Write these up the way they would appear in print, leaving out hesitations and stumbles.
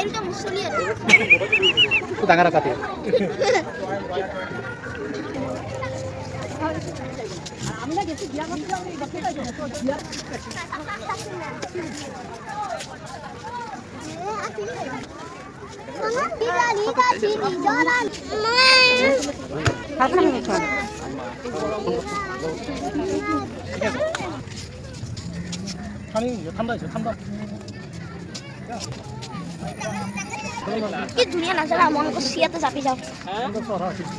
এটা মুসলিম ডাঙারা কাতে আমরা গেছি বিয়া করছিলাম এই বাচ্চাটা জন্য তো বিয়া মামা দিদা দিদা দিদি জরান হাত নামে চল পানি ঠান্ডা আছে ঠান্ডা কি দুনিয়া না জানা মন কো সিয়াতে চাপি যাও আবি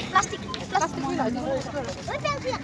প্লাস্টিক প্লাস্টিক ওই pencil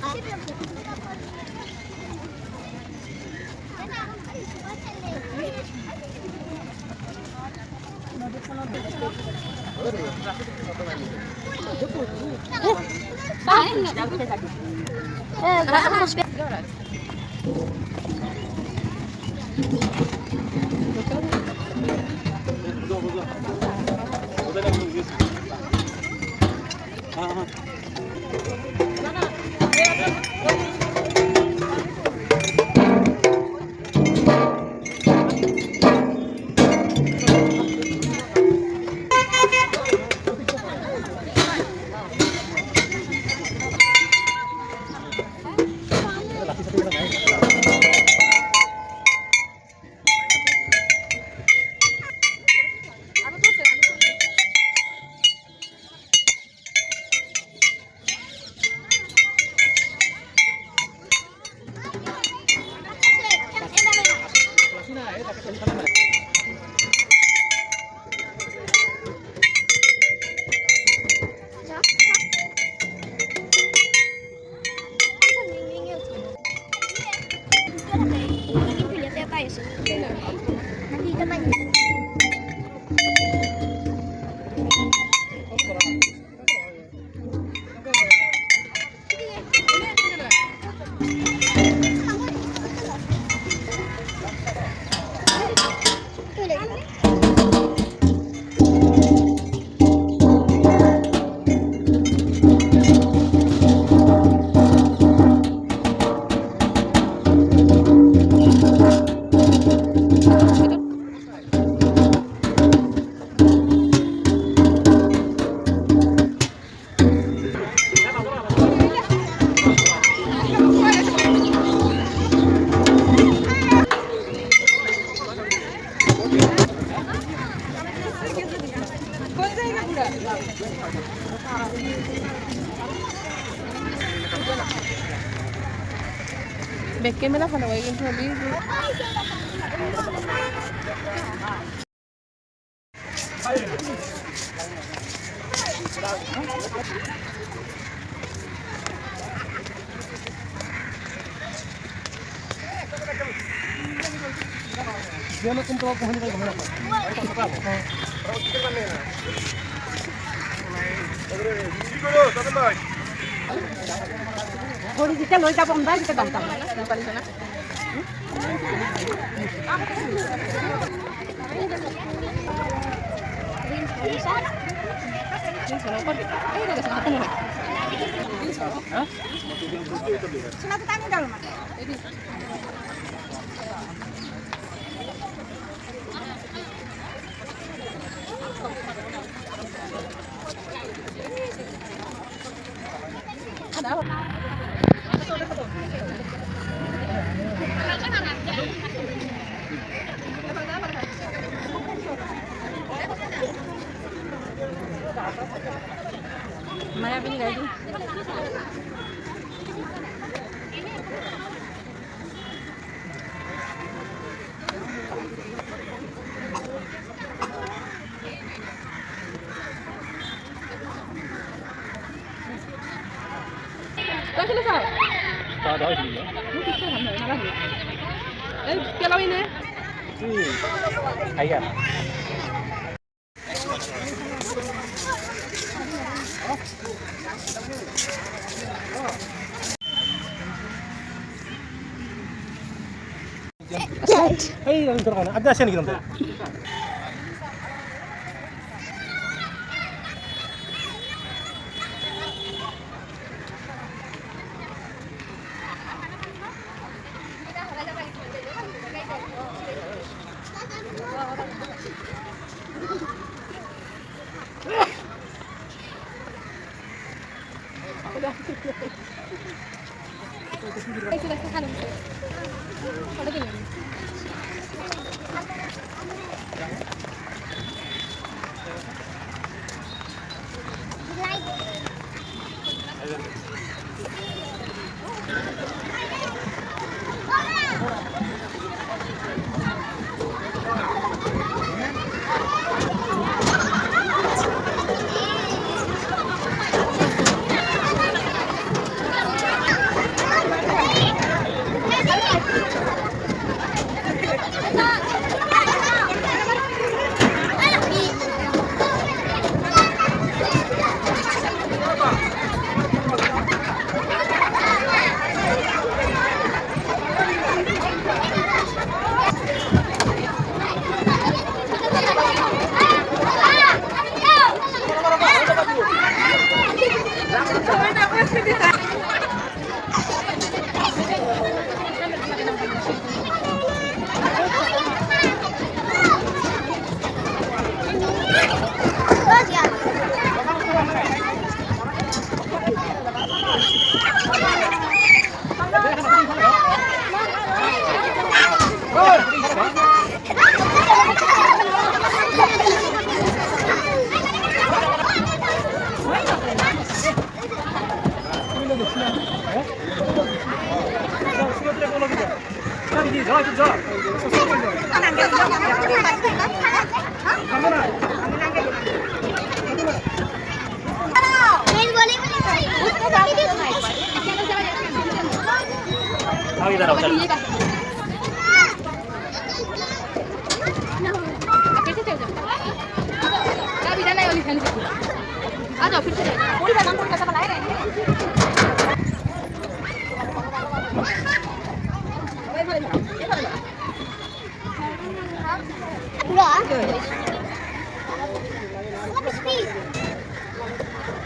Back camera kalau lagi hobi. Dia nak kumpul apa hari ini? ভৰি যেতিয়া লৈ যাব মন যায় তেতিয়া গম পাম নেপালী না Sinabi tayo daw man. Maya bin gaji. Kau sila sao? 다 나와 있는 거야? Ini kita kan mana lagi? Kalau ini? 아이야. 헤이 여기 들어가네. 안돼 시간이 그런데. Sudah sekarang. Kalau gini.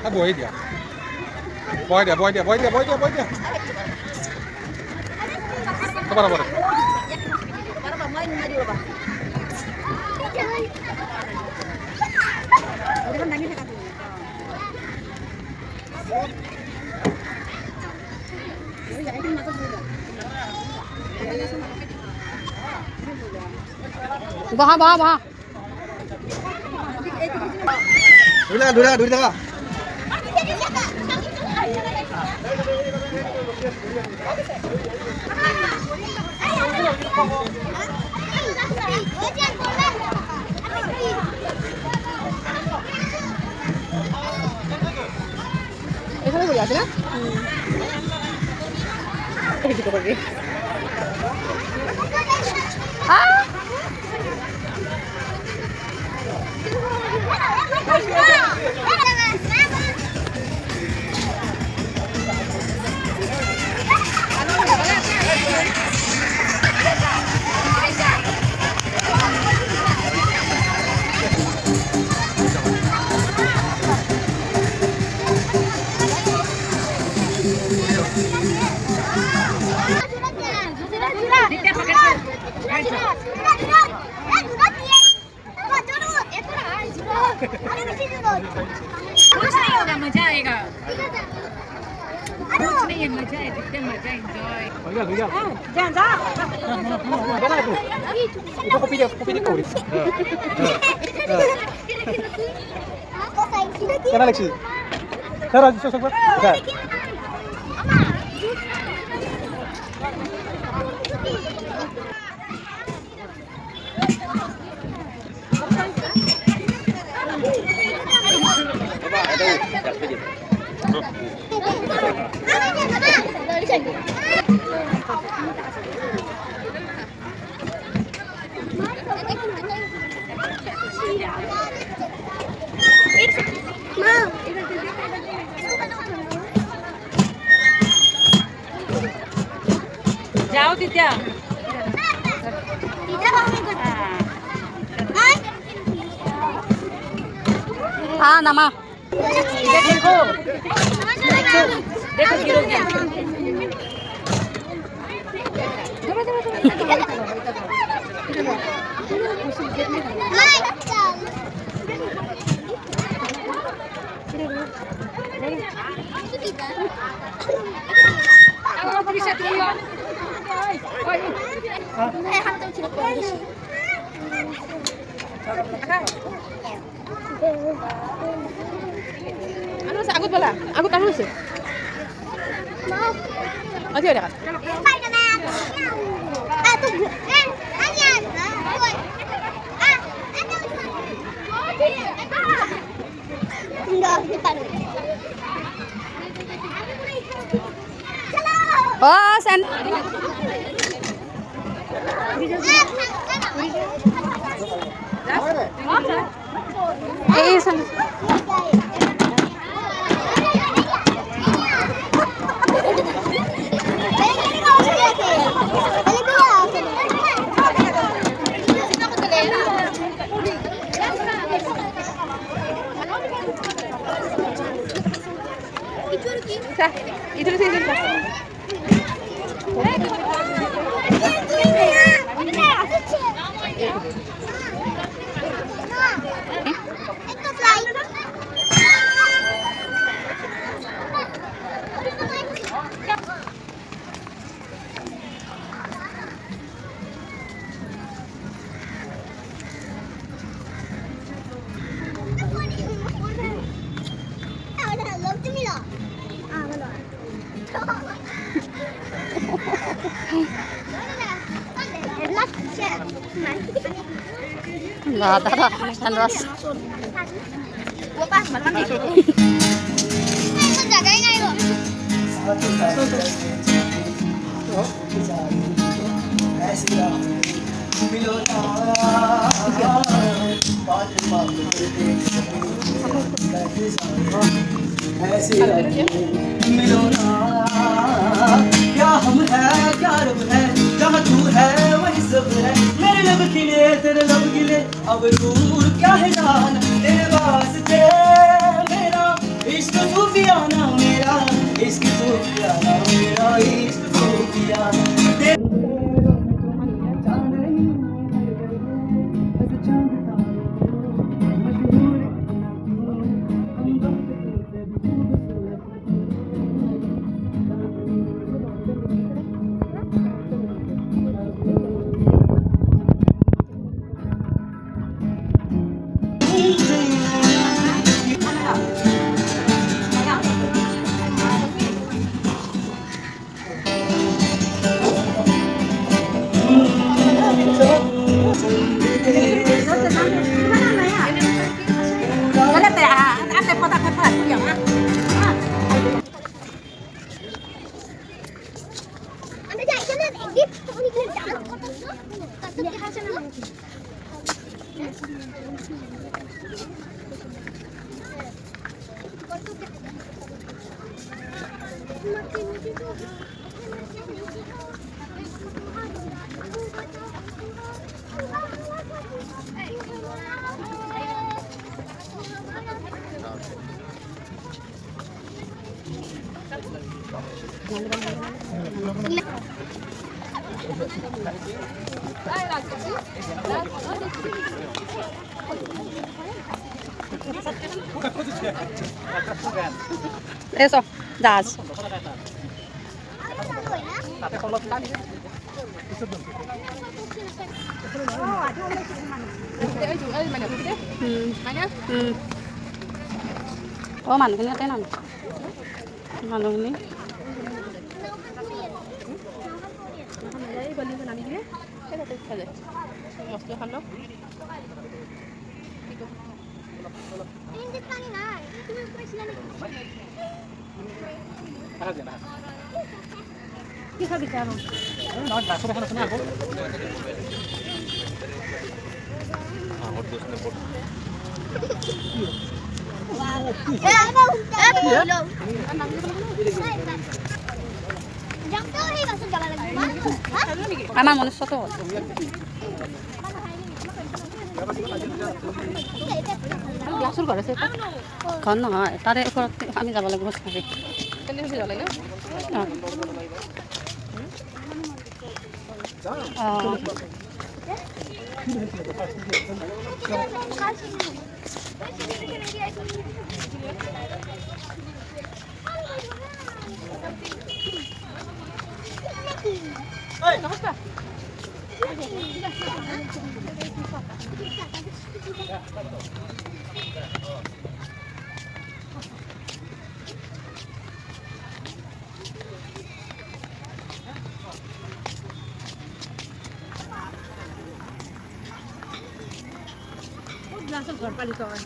아 뭐야 이디야? 뭐야 이디야? 뭐야 이디야? 뭐야 이디야? 뭐야 이디야? 뭐야 이디야? 봐라 봐라. Bah. 둘다가. Eso lo voy a hacer. कुछ नहीं होगा मजा आएगा कुछ नहीं है मजा है जितने मजा enjoy Ito kopi dia ko ulit. Kana Lexi. Tara, dito sa ba? जाओ दित्या हाँ नमा देखो देखो गिरोगी Aku bisa tinggal. Ano sa agut pala? Agut ano sih? Ada ada kan? Spider-Man. Tuh. Anyan. Enggak, depan. Oh, sen. Sen. Itu sih. Nggak ada kan ras. Gua pas makan itu. Jagain ngay lo. क्या हम है क्या रब है जहाँ तू है वही सब है मेरे लब खिले तेरे लब गिले अब दूर क्या है जान तेरे वास्ते मेरा इश्क सूफियाना मेरा इश्क सूफियाना मेरा इश्क सूफियाना Eso, das. মানুহখিনি ইয়াতে নাম মানুহখিনি কি খাবি কেন আমার মনুষ্য তো গ্লাছৰ ঘৰ আছে ঘৰ নহয় তাৰে ওপৰত আমি যাব লাগিব খোজকাঢ়ি নমস্কাৰ গ্লাছৰ ঘৰ পালি তই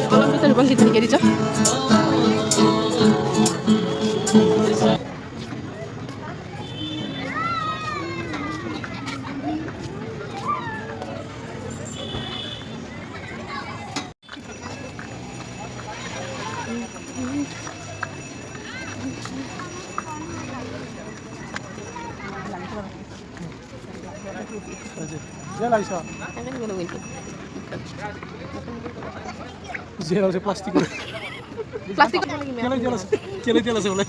অলপ ভিতরে বন্ধ থেকে দিছ জেল আছে প্লাস্টিক প্লাস্টিক কেলে তেল আছে বলে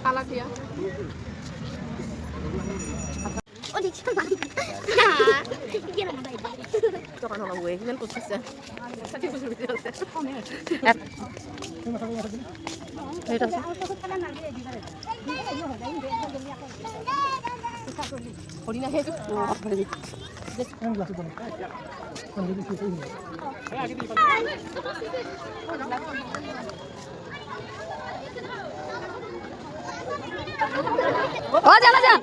কালা দিয়া দোকান হলো ওই মেল করতেছে সাথে বসে ভিতরে আছে এটা হরিনা হে ও জানা যান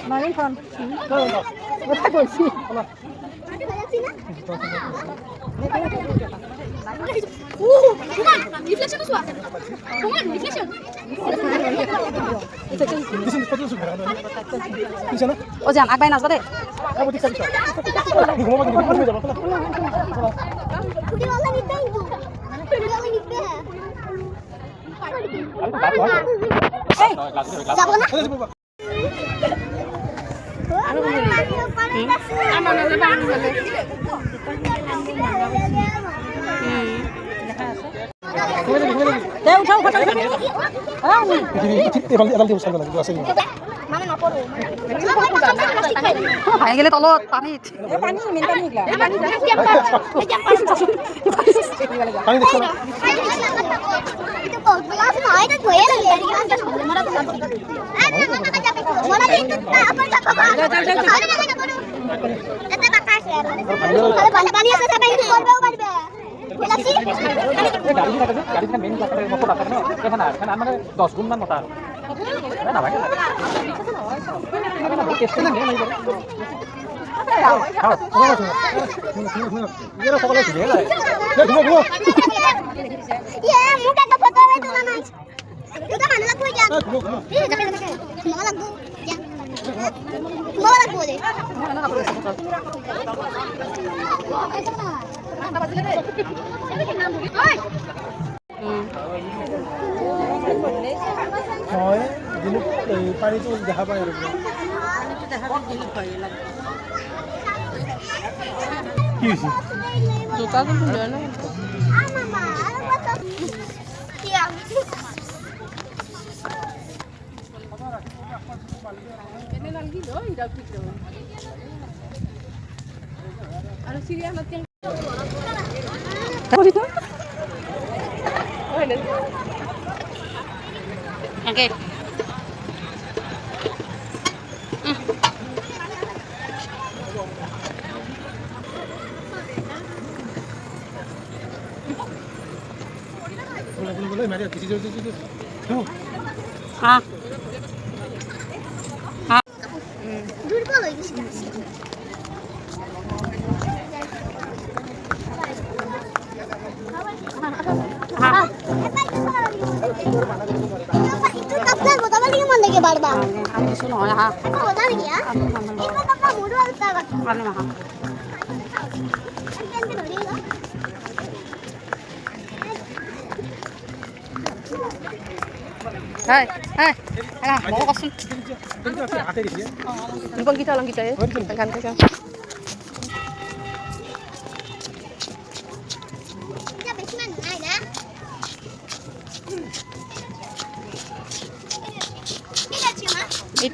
মারিখন কোথায় বলছি ও যান আগবাই নাচবা দে ভাই গেলে তলত পানীত 얘랑 저걸로 두 개라. 야, 그거. 얘 मुका का फोटो है तू ना तू तो मानला कोई क्या 그거. ये देख देख मला तू क्या मला बोले হয় দিন পানিটো দেখা পায় আৰু কি হৈছে জোতাটো পিন্ধা নাই आ मामा apa tuh क्या এনে নালগিল ইটা ঠিক নহয় আৰু চিৰিয়াখানাত কেন কৰিছ হয় না ওকে বলে মারিয়া কিছু জোর হ্যাঁ দুর্বল হয়ে গেছে হ্যাঁ itu kapten buat apa lagi mana ke barba আমি শুনো হ্যাঁ buat apa lagi ya itu apa mudu harus tahu আমি হ্যাঁ kan kan dulu ya Hei, hei, alah, mau kosun. হাতে দিছে Ibang kita lang kita ya. Tangkan ka siya. ya basement naik dah ini cuma It.